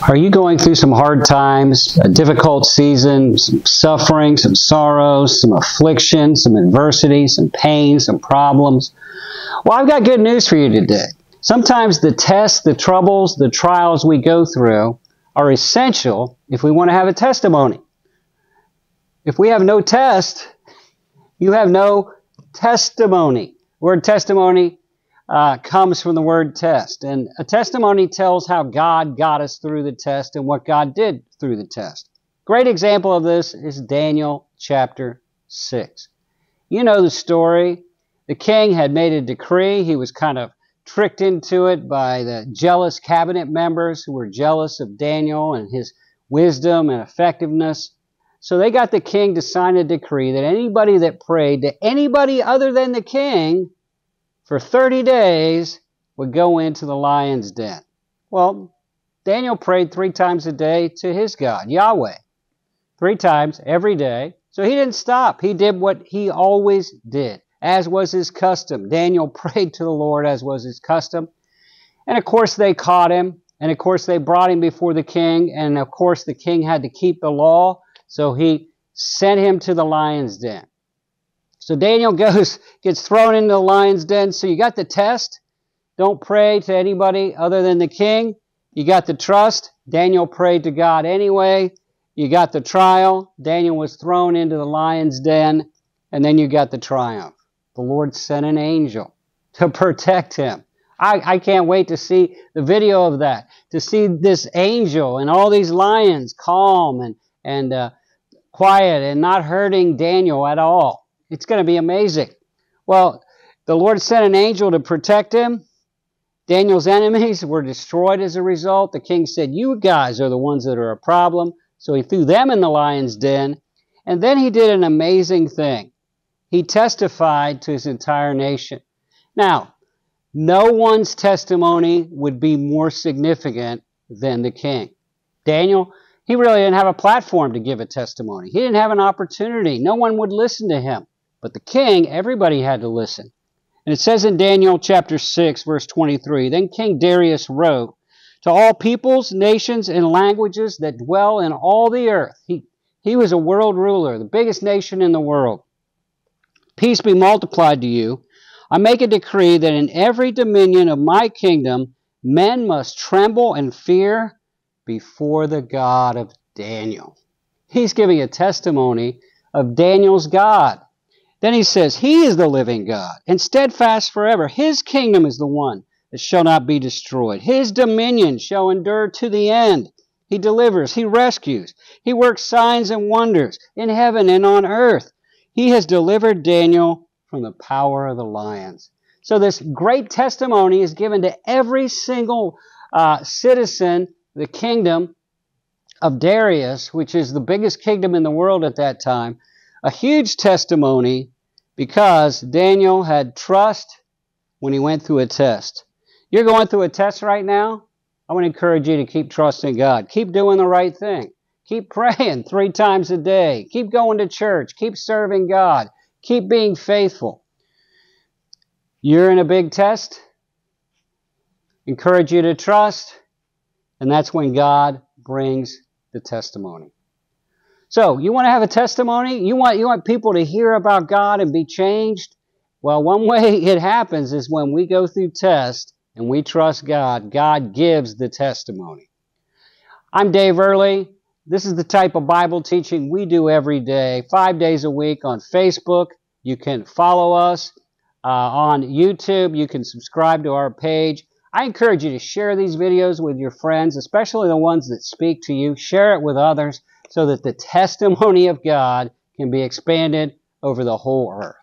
Are you going through some hard times, a difficult season, some suffering, some sorrows, some affliction, some adversity, some pain, some problems? Well, I've got good news for you today. Sometimes the tests, the troubles, the trials we go through are essential if we want to have a testimony. If we have no test, you have no testimony. The word testimony comes from the word test. And a testimony tells how God got us through the test and what God did through the test. Great example of this is Daniel chapter 6. You know the story. The king had made a decree. He was kind of tricked into it by the jealous cabinet members who were jealous of Daniel and his wisdom and effectiveness. So they got the king to sign a decree that anybody that prayed to anybody other than the king for 30 days would go into the lion's den. Well, Daniel prayed 3 times a day to his God, Yahweh. 3 times every day. So he didn't stop. He did what he always did, as was his custom. Daniel prayed to the Lord as was his custom. And of course they caught him. And of course they brought him before the king. And of course the king had to keep the law. So he sent him to the lion's den. So Daniel gets thrown into the lion's den. So you got the test. Don't pray to anybody other than the king. You got the trust. Daniel prayed to God anyway. You got the trial. Daniel was thrown into the lion's den. And then you got the triumph. The Lord sent an angel to protect him. I can't wait to see the video of that. To see this angel and all these lions calm and quiet and not hurting Daniel at all. It's going to be amazing. Well, the Lord sent an angel to protect him. Daniel's enemies were destroyed as a result. The king said, "You guys are the ones that are a problem." So he threw them in the lion's den. And then he did an amazing thing. He testified to his entire nation. Now, no one's testimony would be more significant than the king. Daniel, he really didn't have a platform to give a testimony. He didn't have an opportunity. No one would listen to him. But the king, everybody had to listen. And it says in Daniel chapter 6, verse 23, "Then King Darius wrote to all peoples, nations, and languages that dwell in all the earth." He was a world ruler, the biggest nation in the world. "Peace be multiplied to you. I make a decree that in every dominion of my kingdom, men must tremble and fear before the God of Daniel." He's giving a testimony of Daniel's God. Then he says, "He is the living God, and steadfast forever. His kingdom is the one that shall not be destroyed. His dominion shall endure to the end. He delivers, he rescues, he works signs and wonders in heaven and on earth. He has delivered Daniel from the power of the lions." So this great testimony is given to every single citizen, the kingdom of Darius, which is the biggest kingdom in the world at that time. A huge testimony because Daniel had trust when he went through a test. You're going through a test right now? I want to encourage you to keep trusting God. Keep doing the right thing. Keep praying 3 times a day. Keep going to church. Keep serving God. Keep being faithful. You're in a big test. Encourage you to trust. And that's when God brings the testimony. So, you want to have a testimony? You want people to hear about God and be changed? Well, one way it happens is when we go through tests and we trust God, God gives the testimony. I'm Dave Earley. This is the type of Bible teaching we do every day, 5 days a week on Facebook. You can follow us on YouTube. You can subscribe to our page. I encourage you to share these videos with your friends, especially the ones that speak to you. Share it with others so that the testimony of God can be expanded over the whole earth.